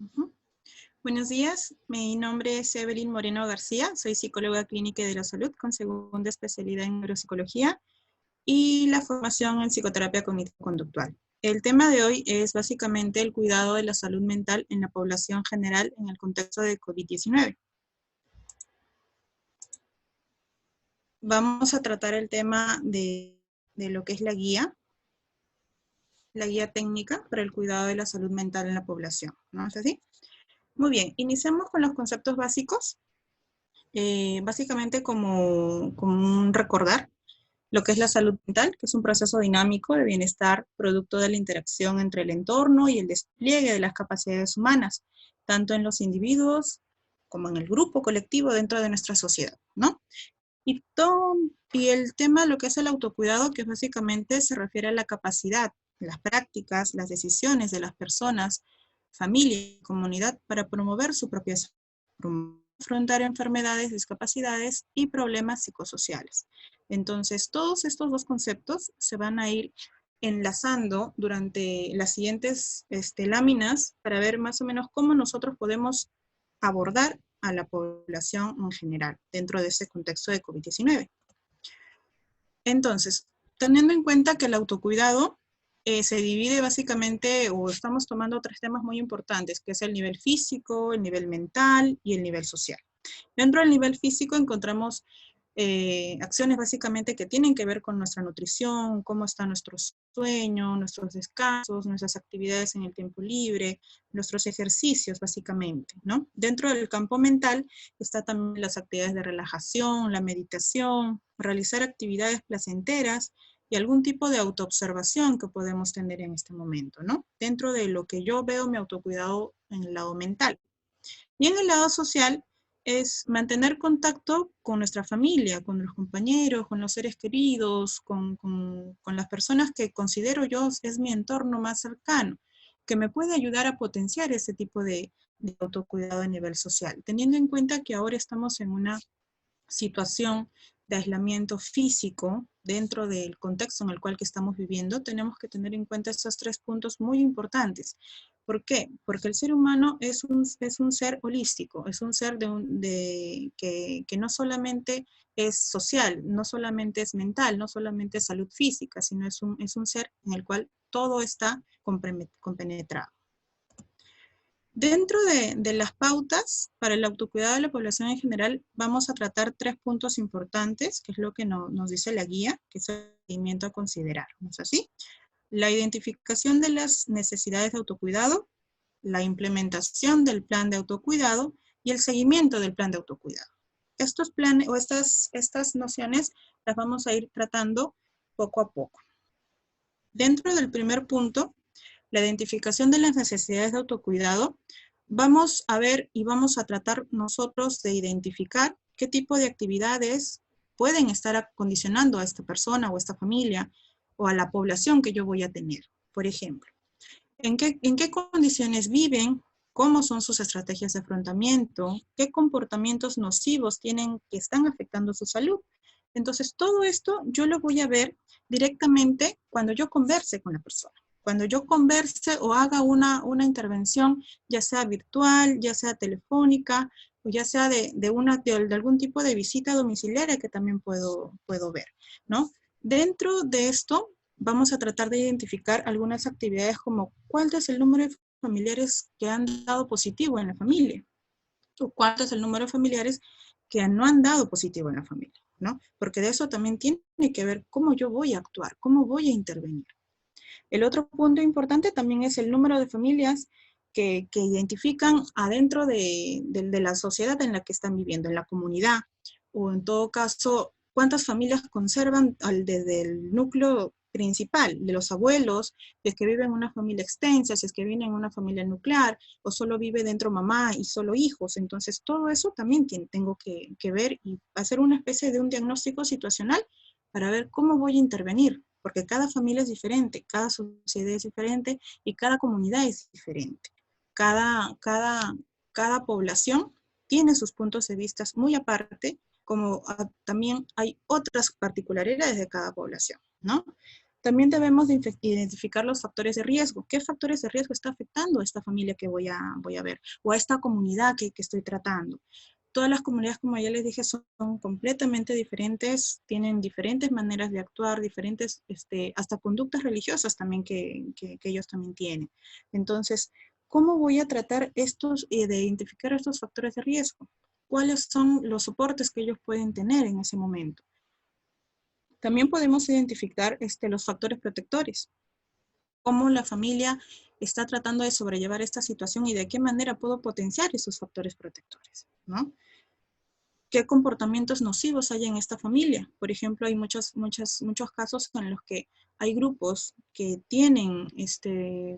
Ujú. Buenos días, mi nombre es Evelyn Moreno García, soy psicóloga clínica y de la salud con segunda especialidad en neuropsicología y la formación en psicoterapia cognitivo-conductual. El tema de hoy es básicamente el cuidado de la salud mental en la población general en el contexto de COVID-19. Vamos a tratar el tema de lo que es la guía técnica para el cuidado de la salud mental en la población, ¿no es así? Muy bien, iniciamos con los conceptos básicos. Básicamente como un recordar lo que es la salud mental, que es un proceso dinámico de bienestar producto de la interacción entre el entorno y el despliegue de las capacidades humanas, tanto en los individuos como en el grupo colectivo dentro de nuestra sociedad, ¿no? Y el tema, lo que es el autocuidado, que básicamente se refiere a la capacidad, las prácticas, las decisiones de las personas, familia y comunidad para promover su propia salud, afrontar enfermedades, discapacidades y problemas psicosociales. Entonces, todos estos dos conceptos se van a ir enlazando durante las siguientes láminas para ver más o menos cómo nosotros podemos abordar a la población en general dentro de ese contexto de COVID-19. Entonces, teniendo en cuenta que el autocuidado se divide básicamente, o estamos tomando tres temas muy importantes, que es el nivel físico, el nivel mental y el nivel social. Dentro del nivel físico encontramos acciones básicamente que tienen que ver con nuestra nutrición, cómo está nuestro sueño, nuestros descansos, nuestras actividades en el tiempo libre, nuestros ejercicios básicamente, ¿no? Dentro del campo mental está también las actividades de relajación, la meditación, realizar actividades placenteras y algún tipo de autoobservación que podemos tener en este momento, ¿no? Dentro de lo que yo veo mi autocuidado en el lado mental. Y en el lado social es mantener contacto con nuestra familia, con los compañeros, con los seres queridos, con las personas que considero yo es mi entorno más cercano, que me puede ayudar a potenciar ese tipo de autocuidado a nivel social, teniendo en cuenta que ahora estamos en una situación de aislamiento físico dentro del contexto en el cual que estamos viviendo, tenemos que tener en cuenta estos tres puntos muy importantes. ¿Por qué? Porque el ser humano es un ser holístico, es un ser que no solamente es social, no solamente es mental, no solamente es salud física, sino es un ser en el cual todo está compenetrado. Dentro de las pautas para el autocuidado de la población en general, vamos a tratar tres puntos importantes, que es lo que nos dice la guía, que es el seguimiento a considerar, ¿no es así? La identificación de las necesidades de autocuidado, la implementación del plan de autocuidado y el seguimiento del plan de autocuidado. Estos planes o estas nociones las vamos a ir tratando poco a poco. Dentro del primer punto, la identificación de las necesidades de autocuidado, vamos a ver y vamos a tratar nosotros de identificar qué tipo de actividades pueden estar acondicionando a esta persona o a esta familia o a la población que yo voy a tener. Por ejemplo, ¿en qué condiciones viven? ¿Cómo son sus estrategias de afrontamiento? ¿Qué comportamientos nocivos tienen que están afectando su salud? Entonces, todo esto yo lo voy a ver directamente cuando yo converse con la persona. Cuando yo converse o haga una intervención, ya sea virtual, ya sea telefónica, o ya sea de algún tipo de visita domiciliaria que también puedo ver, ¿no? Dentro de esto, vamos a tratar de identificar algunas actividades como cuál es el número de familiares que han dado positivo en la familia, o cuánto es el número de familiares que no han dado positivo en la familia, ¿no? Porque de eso también tiene que ver cómo yo voy a actuar, cómo voy a intervenir. El otro punto importante también es el número de familias que identifican adentro de la sociedad en la que están viviendo, en la comunidad, o en todo caso, cuántas familias conservan desde el núcleo principal, de los abuelos, si es que viven en una familia extensa, si es que viven en una familia nuclear, o solo vive dentro mamá y solo hijos. Entonces, todo eso también tengo que ver y hacer una especie de un diagnóstico situacional para ver cómo voy a intervenir, porque cada familia es diferente, cada sociedad es diferente y cada comunidad es diferente. Cada población tiene sus puntos de vista muy aparte, como también hay otras particularidades de cada población, ¿no? También debemos de identificar los factores de riesgo. ¿Qué factores de riesgo está afectando a esta familia que voy a ver? O a esta comunidad que estoy tratando. Todas las comunidades, como ya les dije, son completamente diferentes, tienen diferentes maneras de actuar, diferentes, hasta conductas religiosas también que ellos también tienen. Entonces, ¿cómo voy a tratar de identificar estos factores de riesgo? ¿Cuáles son los soportes que ellos pueden tener en ese momento? También podemos identificar los factores protectores. Cómo la familia está tratando de sobrellevar esta situación y de qué manera puedo potenciar esos factores protectores, ¿no? ¿Qué comportamientos nocivos hay en esta familia? Por ejemplo, hay muchos casos en los que hay grupos que tienen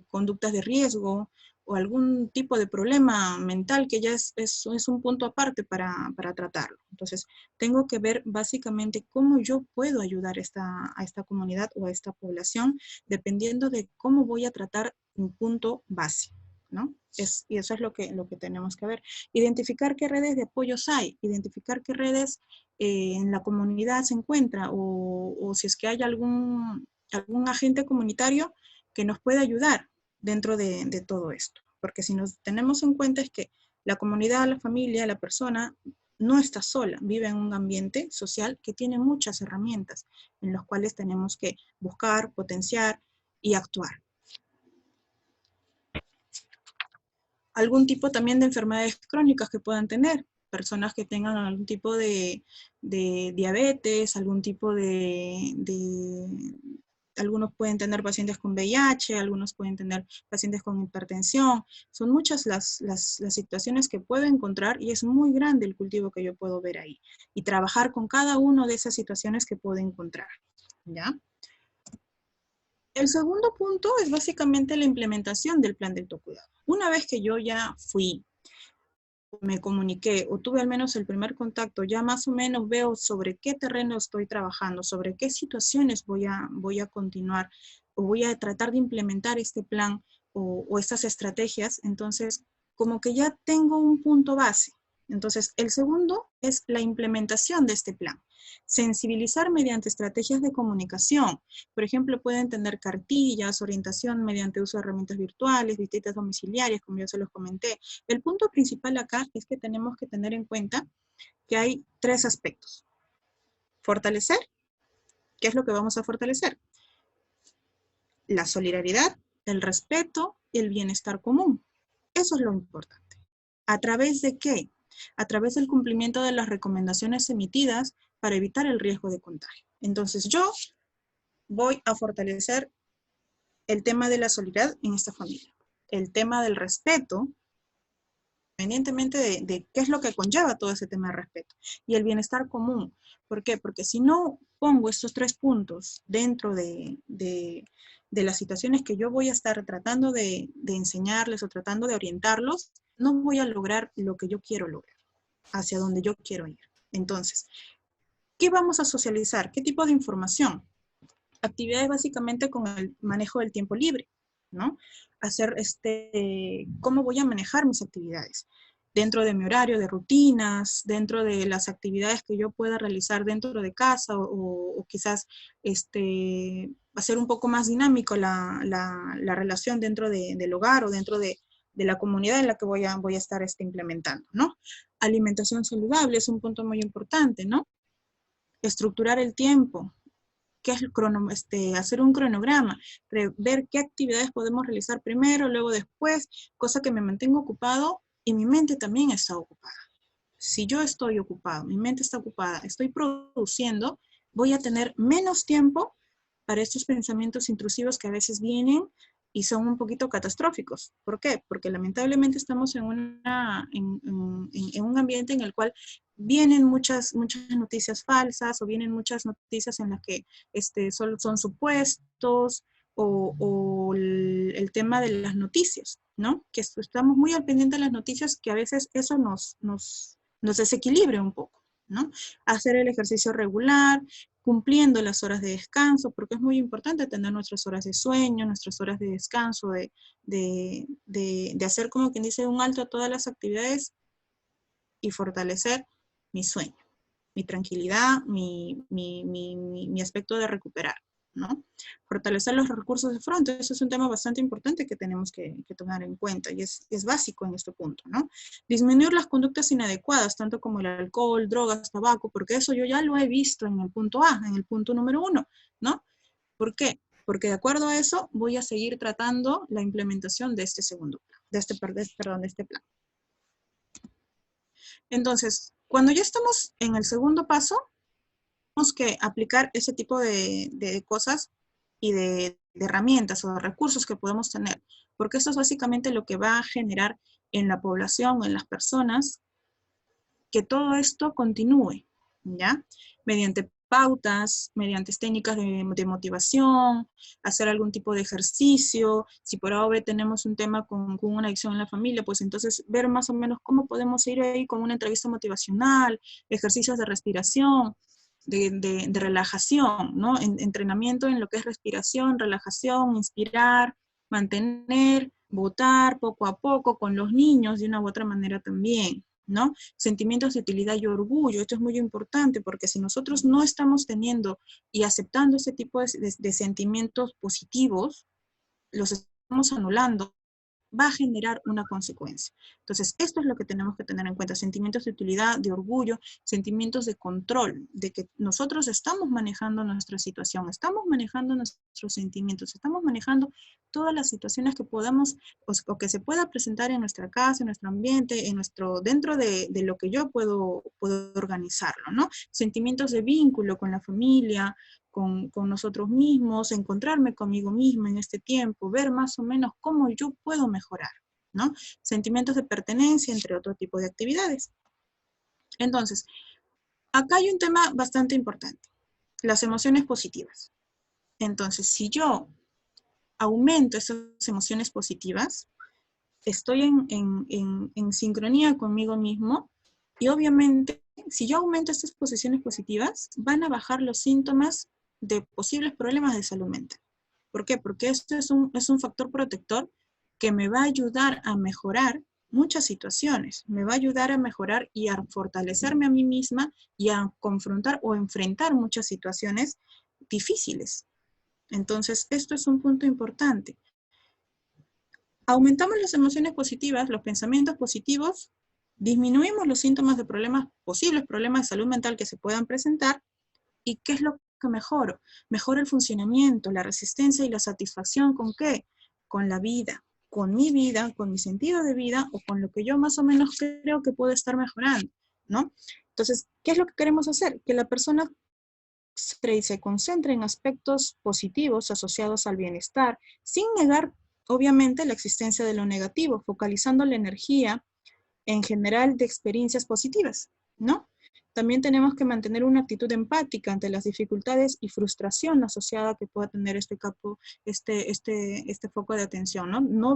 conductas de riesgo o algún tipo de problema mental que ya es un punto aparte para tratarlo. Entonces, tengo que ver básicamente cómo yo puedo ayudar a esta comunidad o a esta población, dependiendo de cómo voy a tratar un punto base, ¿no? Y eso es lo que tenemos que ver. Identificar qué redes de apoyos hay, identificar qué redes en la comunidad se encuentra o si es que hay algún agente comunitario que nos puede ayudar dentro de todo esto. Porque si nos tenemos en cuenta es que la comunidad, la familia, la persona no está sola, vive en un ambiente social que tiene muchas herramientas en las cuales tenemos que buscar, potenciar y actuar. Algún tipo también de enfermedades crónicas que puedan tener, personas que tengan algún tipo de diabetes, algún tipo algunos pueden tener pacientes con VIH, algunos pueden tener pacientes con hipertensión. Son muchas las situaciones que puedo encontrar y es muy grande el cultivo que yo puedo ver ahí. Y trabajar con cada una de esas situaciones que puedo encontrar, ¿ya? El segundo punto es básicamente la implementación del plan de autocuidado. Una vez que yo ya fui, me comuniqué o tuve al menos el primer contacto, ya más o menos veo sobre qué terreno estoy trabajando, sobre qué situaciones voy a continuar o voy a tratar de implementar este plan o estas estrategias, entonces como que ya tengo un punto base. Entonces, el segundo es la implementación de este plan. Sensibilizar mediante estrategias de comunicación. Por ejemplo, pueden tener cartillas, orientación mediante uso de herramientas virtuales, visitas domiciliarias, como yo se los comenté. El punto principal acá es que tenemos que tener en cuenta que hay tres aspectos. Fortalecer. ¿Qué es lo que vamos a fortalecer? La solidaridad, el respeto y el bienestar común. Eso es lo importante. ¿A través de qué? A través del cumplimiento de las recomendaciones emitidas para evitar el riesgo de contagio. Entonces yo voy a fortalecer el tema de la solidaridad en esta familia. El tema del respeto, independientemente de qué es lo que conlleva todo ese tema de respeto. Y el bienestar común. ¿Por qué? Porque si no pongo estos tres puntos dentro de las situaciones que yo voy a estar tratando de enseñarles o tratando de orientarlos, no voy a lograr lo que yo quiero lograr, hacia donde yo quiero ir. Entonces, ¿qué vamos a socializar? ¿Qué tipo de información? Actividades básicamente con el manejo del tiempo libre, ¿no? Hacer cómo voy a manejar mis actividades dentro de mi horario de rutinas, dentro de las actividades que yo pueda realizar dentro de casa o quizás hacer un poco más dinámico la relación dentro del hogar o dentro de la comunidad en la que voy a estar implementando, ¿no? Alimentación saludable es un punto muy importante, ¿no? Estructurar el tiempo, qué es hacer un cronograma, ver qué actividades podemos realizar primero, luego después, cosa que me mantenga ocupado y mi mente también está ocupada. Si yo estoy ocupado, mi mente está ocupada, estoy produciendo, voy a tener menos tiempo para estos pensamientos intrusivos que a veces vienen y son un poquito catastróficos. ¿Por qué? Porque lamentablemente estamos en un ambiente en el cual vienen muchas noticias falsas o vienen muchas noticias en las que solo son supuestos o el tema de las noticias, ¿no? Que estamos muy al pendiente de las noticias que a veces eso nos desequilibra un poco, ¿no? Hacer el ejercicio regular, cumpliendo las horas de descanso, porque es muy importante tener nuestras horas de sueño, nuestras horas de descanso, de hacer como quien dice un alto a todas las actividades y fortalecer mi sueño, mi tranquilidad, mi aspecto de recuperar, ¿no? Fortalecer los recursos de fronte, eso es un tema bastante importante que tenemos que tomar en cuenta y es básico en este punto, ¿no? Disminuir las conductas inadecuadas, tanto como el alcohol, drogas, tabaco, porque eso yo ya lo he visto en el punto A, en el punto número 1, ¿no? ¿Por qué? Porque de acuerdo a eso voy a seguir tratando la implementación de este segundo plan, de este plan. Entonces, cuando ya estamos en el segundo paso, tenemos que aplicar ese tipo de cosas y de herramientas o de recursos que podemos tener, porque eso es básicamente lo que va a generar en la población, en las personas, que todo esto continúe, ¿ya? Mediante pautas, mediante técnicas de motivación, hacer algún tipo de ejercicio. Si por ahora tenemos un tema con una adicción en la familia, pues entonces ver más o menos cómo podemos ir ahí con una entrevista motivacional, ejercicios de respiración, de relajación, ¿no? Entrenamiento en lo que es respiración, relajación, inspirar, mantener, votar poco a poco con los niños de una u otra manera también, ¿no? Sentimientos de utilidad y orgullo, esto es muy importante porque si nosotros no estamos teniendo y aceptando ese tipo de sentimientos positivos, los estamos anulando, va a generar una consecuencia. Entonces, esto es lo que tenemos que tener en cuenta, sentimientos de utilidad, de orgullo, sentimientos de control, de que nosotros estamos manejando nuestra situación, estamos manejando nuestros sentimientos, estamos manejando todas las situaciones que podamos o que se pueda presentar en nuestra casa, en nuestro ambiente, dentro de lo que yo puedo organizarlo, ¿no? Sentimientos de vínculo con la familia, con nosotros mismos, encontrarme conmigo misma en este tiempo, ver más o menos cómo yo puedo mejorar, ¿no? Sentimientos de pertenencia, entre otro tipo de actividades. Entonces, acá hay un tema bastante importante, las emociones positivas. Entonces, si yo aumento esas emociones positivas, estoy en sincronía conmigo mismo y obviamente, si yo aumento estas posiciones positivas, van a bajar los síntomas de posibles problemas de salud mental. ¿Por qué? Porque esto es un factor protector que me va a ayudar a mejorar muchas situaciones, me va a ayudar a mejorar y a fortalecerme a mí misma y a confrontar o enfrentar muchas situaciones difíciles. Entonces, esto es un punto importante. Aumentamos las emociones positivas, los pensamientos positivos, disminuimos los síntomas de posibles problemas de salud mental que se puedan presentar. ¿Y qué es lo que mejoro? Mejoro el funcionamiento, la resistencia y la satisfacción. ¿Con qué? Con la vida, con mi sentido de vida o con lo que yo más o menos creo que puedo estar mejorando, ¿no? Entonces, ¿qué es lo que queremos hacer? Que la persona se concentre en aspectos positivos asociados al bienestar, sin negar, obviamente, la existencia de lo negativo, focalizando la energía en general de experiencias positivas, ¿no? También tenemos que mantener una actitud empática ante las dificultades y frustración asociada que pueda tener este foco de atención, ¿no? No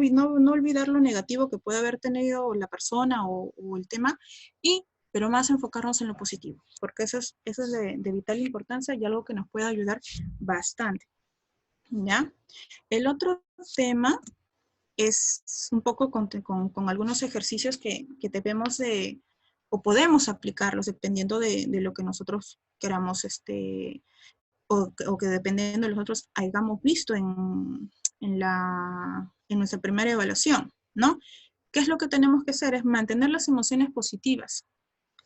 olvidar lo negativo que puede haber tenido la persona o el tema, pero más enfocarnos en lo positivo, porque eso es de vital importancia y algo que nos puede ayudar bastante, ¿ya? El otro tema es un poco con algunos ejercicios que debemos o podemos aplicarlos dependiendo de lo que nosotros queramos, o que dependiendo de los otros hayamos visto en nuestra primera evaluación, ¿no? ¿Qué es lo que tenemos que hacer? Es mantener las emociones positivas,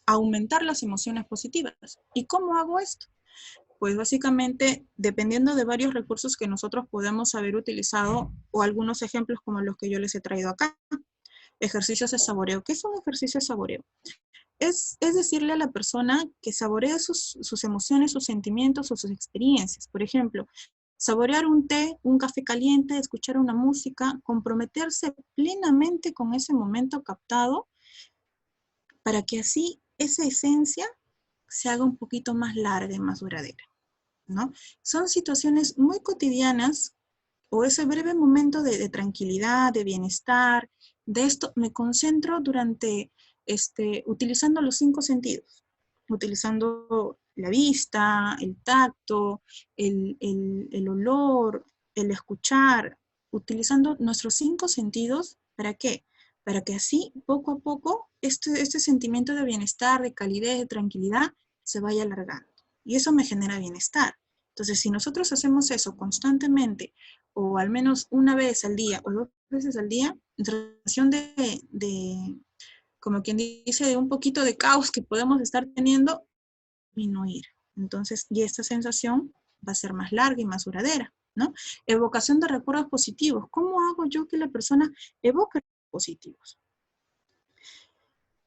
aumentar las emociones positivas. ¿Y cómo hago esto? Pues básicamente, dependiendo de varios recursos que nosotros podemos haber utilizado, o algunos ejemplos como los que yo les he traído acá. Ejercicios de saboreo. ¿Qué es un ejercicio de saboreo? Es decirle a la persona que saboree sus emociones, sus sentimientos o sus experiencias. Por ejemplo, saborear un té, un café caliente, escuchar una música, comprometerse plenamente con ese momento captado para que así esa esencia se haga un poquito más larga y más duradera, ¿no? Son situaciones muy cotidianas o ese breve momento de tranquilidad, de bienestar, de esto me concentro durante, utilizando los 5 sentidos, utilizando la vista, el tacto, el olor, el escuchar, utilizando nuestros 5 sentidos, ¿para qué? Para que así, poco a poco, este sentimiento de bienestar, de calidez, de tranquilidad, se vaya alargando. Y eso me genera bienestar. Entonces, si nosotros hacemos eso constantemente, o al menos una vez al día, o 2 veces al día, nuestra sensación como quien dice, de un poquito de caos que podemos estar teniendo, disminuir. Entonces, y esta sensación va a ser más larga y más duradera, ¿no? Evocación de recuerdos positivos. ¿Cómo hago yo que la persona evoque recuerdos positivos?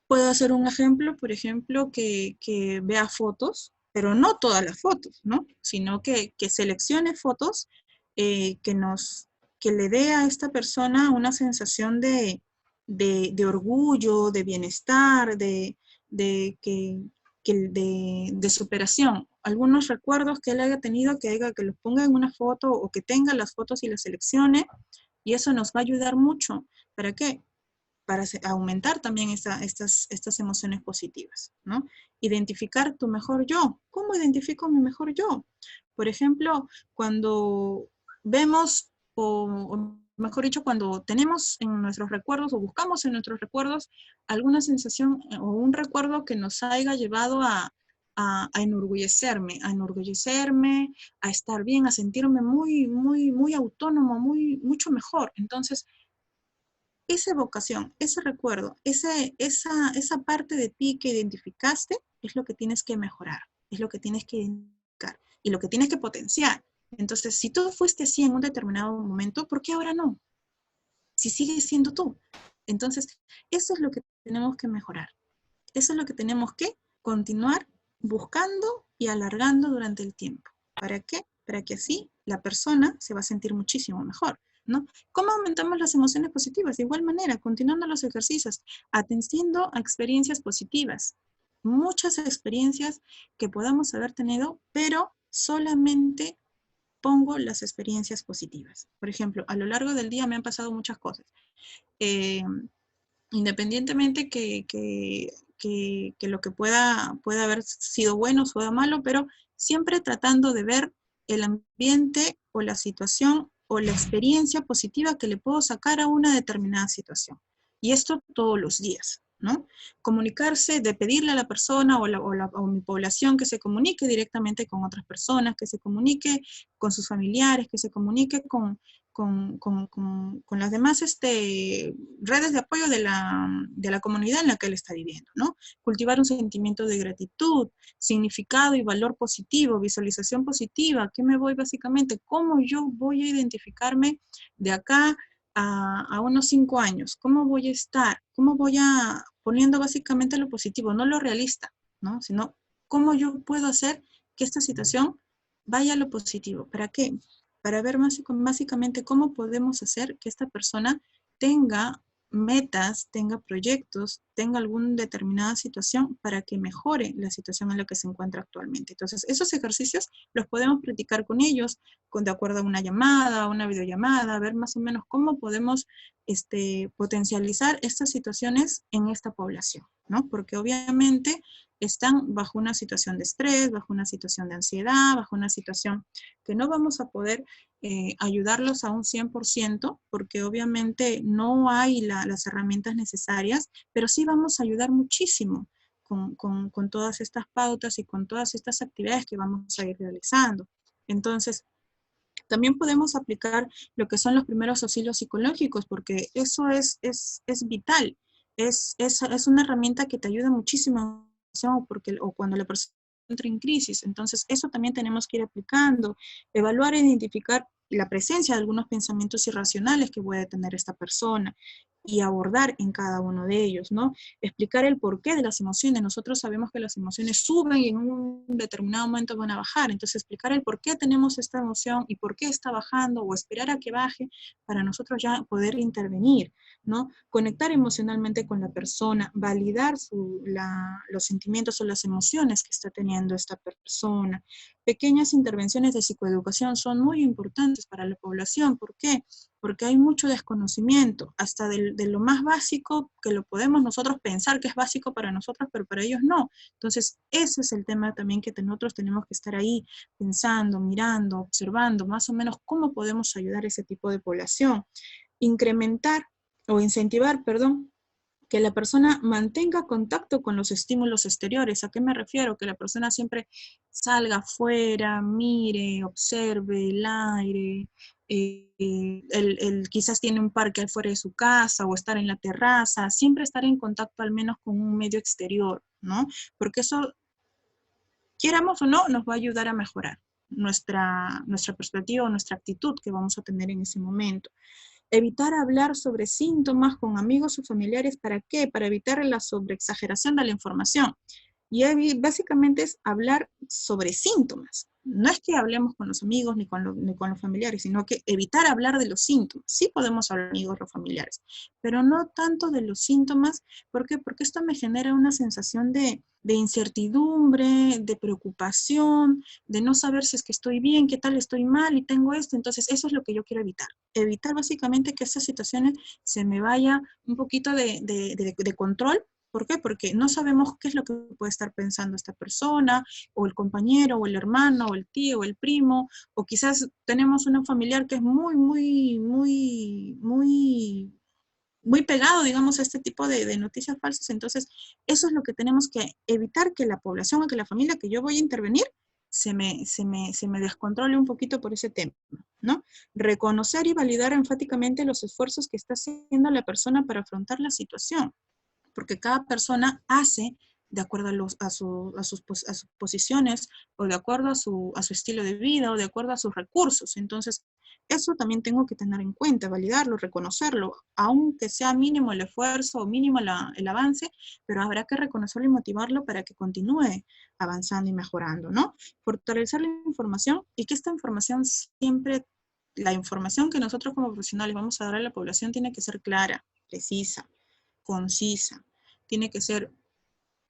Puedo hacer un ejemplo, por ejemplo, que vea fotos, pero no todas las fotos, ¿no? Sino que seleccione fotos que le dé a esta persona una sensación de orgullo, de bienestar, de superación. Algunos recuerdos que él haya tenido, que los ponga en una foto o que tenga las fotos y las seleccione, y eso nos va a ayudar mucho. ¿Para qué? Para aumentar también estas emociones positivas, ¿no? Identificar tu mejor yo. ¿Cómo identifico mi mejor yo? Por ejemplo, cuando vemos, o mejor dicho, cuando tenemos en nuestros recuerdos o buscamos en nuestros recuerdos alguna sensación o un recuerdo que nos haya llevado a enorgullecerme, a estar bien, a sentirme muy, muy, muy autónomo, mucho mejor. Entonces, esa evocación, ese recuerdo, esa parte de ti que identificaste es lo que tienes que mejorar, es lo que tienes que identificar y lo que tienes que potenciar. Entonces, si tú fuiste así en un determinado momento, ¿por qué ahora no? Si sigues siendo tú. Entonces, eso es lo que tenemos que mejorar. Eso es lo que tenemos que continuar buscando y alargando durante el tiempo. ¿Para qué? Para que así la persona se va a sentir muchísimo mejor, ¿no? ¿Cómo aumentamos las emociones positivas? De igual manera, continuando los ejercicios, atendiendo a experiencias positivas. Muchas experiencias que podamos haber tenido, pero solamente pongo las experiencias positivas. Por ejemplo, a lo largo del día me han pasado muchas cosas. Independientemente que lo que pueda haber sido bueno o malo, pero siempre tratando de ver el ambiente o la situación o la experiencia positiva que le puedo sacar a una determinada situación. Y esto todos los días, ¿no? Comunicarse, de pedirle a la persona o mi población que se comunique directamente con otras personas, que se comunique con sus familiares, que se comunique con las demás redes de apoyo de la comunidad en la que él está viviendo, ¿no? Cultivar un sentimiento de gratitud, significado y valor positivo, visualización positiva. ¿Qué me voy básicamente? ¿Cómo yo voy a identificarme de acá a unos 5 años? ¿Cómo voy a estar? ¿Cómo voy a poniendo básicamente lo positivo, no lo realista, ¿no? Sino cómo yo puedo hacer que esta situación vaya a lo positivo. ¿Para qué? Para ver básicamente cómo podemos hacer que esta persona tenga metas, tenga proyectos, tenga alguna determinada situación para que mejore la situación en la que se encuentra actualmente. Entonces, esos ejercicios los podemos practicar con ellos, de acuerdo a una llamada, una videollamada, ver más o menos cómo podemos potencializar estas situaciones en esta población, ¿no? Porque obviamente están bajo una situación de estrés, bajo una situación de ansiedad, bajo una situación que no vamos a poder ayudarlos a un 100%, porque obviamente no hay las herramientas necesarias, pero sí vamos a ayudar muchísimo con todas estas pautas y con todas estas actividades que vamos a ir realizando. Entonces, también podemos aplicar lo que son los primeros auxilios psicológicos, porque eso es vital. Es una herramienta que te ayuda muchísimo o cuando la persona entra en crisis. Entonces, eso también tenemos que ir aplicando, evaluar e identificar la presencia de algunos pensamientos irracionales que puede tener esta persona y abordar en cada uno de ellos, ¿no? Explicar el porqué de las emociones. Nosotros sabemos que las emociones suben y en un determinado momento van a bajar. Entonces, explicar el por qué tenemos esta emoción y por qué está bajando o esperar a que baje para nosotros ya poder intervenir, ¿no? Conectar emocionalmente con la persona, validar los sentimientos o las emociones que está teniendo esta persona. Pequeñas intervenciones de psicoeducación son muy importantes para la población. ¿Por qué? Porque hay mucho desconocimiento, hasta de lo más básico que lo podemos nosotros pensar que es básico para nosotros, pero para ellos no. Entonces, ese es el tema también que nosotros tenemos que estar ahí pensando, mirando, observando, más o menos cómo podemos ayudar a ese tipo de población. Incrementar o incentivar, perdón, Que la persona mantenga contacto con los estímulos exteriores. ¿A qué me refiero? Que la persona siempre salga afuera, mire, observe el aire, quizás tiene un parque afuera de su casa o estar en la terraza, siempre estar en contacto al menos con un medio exterior, ¿no? Porque eso, quieramos o no, nos va a ayudar a mejorar nuestra perspectiva o nuestra actitud que vamos a tener en ese momento. Evitar hablar sobre síntomas con amigos o familiares, ¿para qué? Para evitar la sobreexageración de la información. Y básicamente es hablar sobre síntomas. No es que hablemos con los amigos ni con los familiares, sino que evitar hablar de los síntomas. Sí podemos hablar con amigos o familiares, pero no tanto de los síntomas. ¿Por qué? Porque esto me genera una sensación de incertidumbre, de preocupación, de no saber si es que estoy bien, qué tal estoy mal y tengo esto. Entonces, eso es lo que yo quiero evitar. Evitar básicamente que estas situaciones se me vaya un poquito de control. ¿Por qué? Porque no sabemos qué es lo que puede estar pensando esta persona, o el compañero, o el hermano, o el tío, o el primo, o quizás tenemos un familiar que es muy pegado, digamos, a este tipo de noticias falsas. Entonces, eso es lo que tenemos que evitar, que la población o que la familia que yo voy a intervenir se me descontrole un poquito por ese tema, ¿no? Reconocer y validar enfáticamente los esfuerzos que está haciendo la persona para afrontar la situación, porque cada persona hace de acuerdo a sus posiciones, o de acuerdo a su estilo de vida, o de acuerdo a sus recursos. Entonces, eso también tengo que tener en cuenta, validarlo, reconocerlo, aunque sea mínimo el esfuerzo o mínimo el avance, pero habrá que reconocerlo y motivarlo para que continúe avanzando y mejorando, ¿no? Fortalecer la información, y que esta información siempre, la información que nosotros como profesionales vamos a dar a la población tiene que ser clara, precisa, concisa, tiene que ser,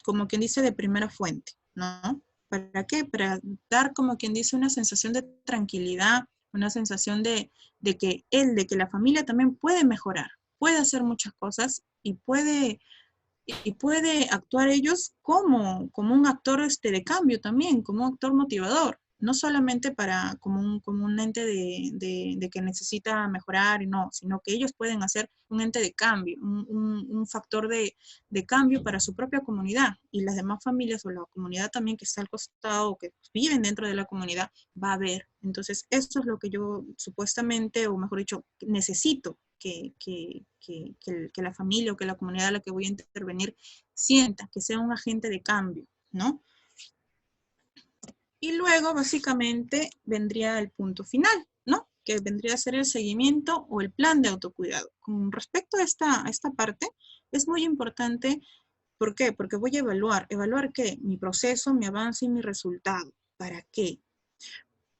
como quien dice, de primera fuente, ¿no? ¿Para qué? Para dar, como quien dice, una sensación de tranquilidad, una sensación de que la familia también puede mejorar, puede hacer muchas cosas y puede actuar ellos como un actor de cambio también, como un actor motivador, no solamente como un ente de que necesita mejorar, no, sino que ellos pueden hacer un ente de cambio, un factor de cambio para su propia comunidad, y las demás familias o la comunidad también que está al costado o que viven dentro de la comunidad va a ver. Entonces, esto es lo que yo supuestamente, o mejor dicho, necesito que la familia o que la comunidad a la que voy a intervenir sienta, que sea un agente de cambio, ¿no? Y luego, básicamente, vendría el punto final, ¿no? Que vendría a ser el seguimiento o el plan de autocuidado. Con respecto a esta parte, es muy importante. ¿Por qué? Porque voy a ¿evaluar qué? Mi proceso, mi avance y mi resultado. ¿Para qué?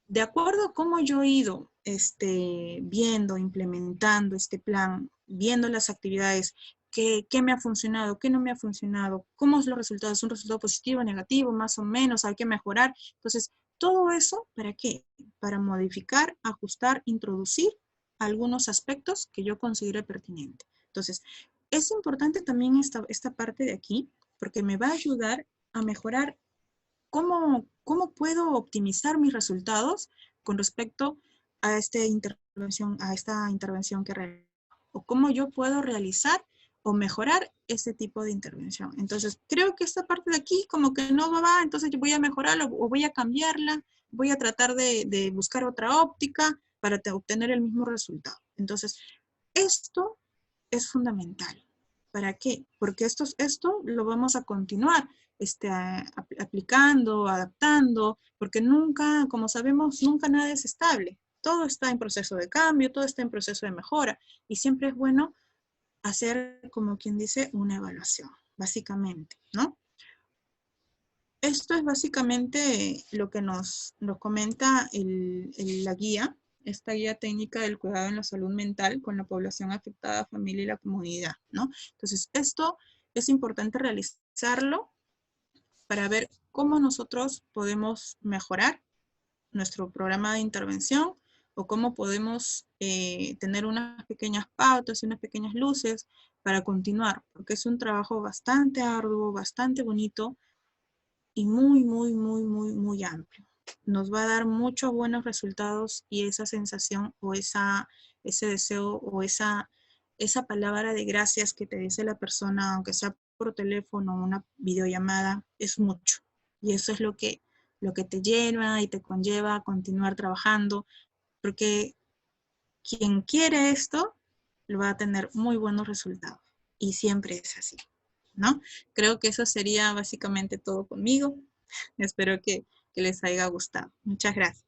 De acuerdo a cómo yo he ido viendo, implementando este plan, viendo las actividades, qué me ha funcionado, qué no me ha funcionado, cómo es los resultados, un resultado positivo, negativo, más o menos, hay que mejorar. Entonces, todo eso, ¿para qué? Para modificar, ajustar, introducir algunos aspectos que yo considere pertinente. Entonces, es importante también esta parte de aquí, porque me va a ayudar a mejorar. ¿Cómo puedo optimizar mis resultados con respecto a esta intervención que realizo? ¿O cómo yo puedo realizar o mejorar este tipo de intervención? Entonces, creo que esta parte de aquí como que no va, entonces yo voy a mejorarla o voy a cambiarla, voy a tratar de buscar otra óptica para obtener el mismo resultado. Entonces, esto es fundamental. ¿Para qué? Porque esto lo vamos a continuar aplicando, adaptando, porque nunca, como sabemos, nunca nada es estable. Todo está en proceso de cambio, todo está en proceso de mejora, y siempre es bueno hacer, como quien dice, una evaluación, básicamente, ¿no? Esto es básicamente lo que nos comenta la guía, esta guía técnica del cuidado en la salud mental con la población afectada, familia y la comunidad, ¿no? Entonces, esto es importante realizarlo para ver cómo nosotros podemos mejorar nuestro programa de intervención, o cómo podemos tener unas pequeñas pautas y unas pequeñas luces para continuar, porque es un trabajo bastante arduo, bastante bonito y muy, muy, muy, muy, muy amplio. Nos va a dar muchos buenos resultados, y esa sensación o ese deseo o esa palabra de gracias que te dice la persona, aunque sea por teléfono o una videollamada, es mucho. Y eso es lo que te lleva y te conlleva a continuar trabajando, porque quien quiere esto lo va a tener muy buenos resultados. Y siempre es así, ¿no? Creo que eso sería básicamente todo conmigo. Espero que les haya gustado. Muchas gracias.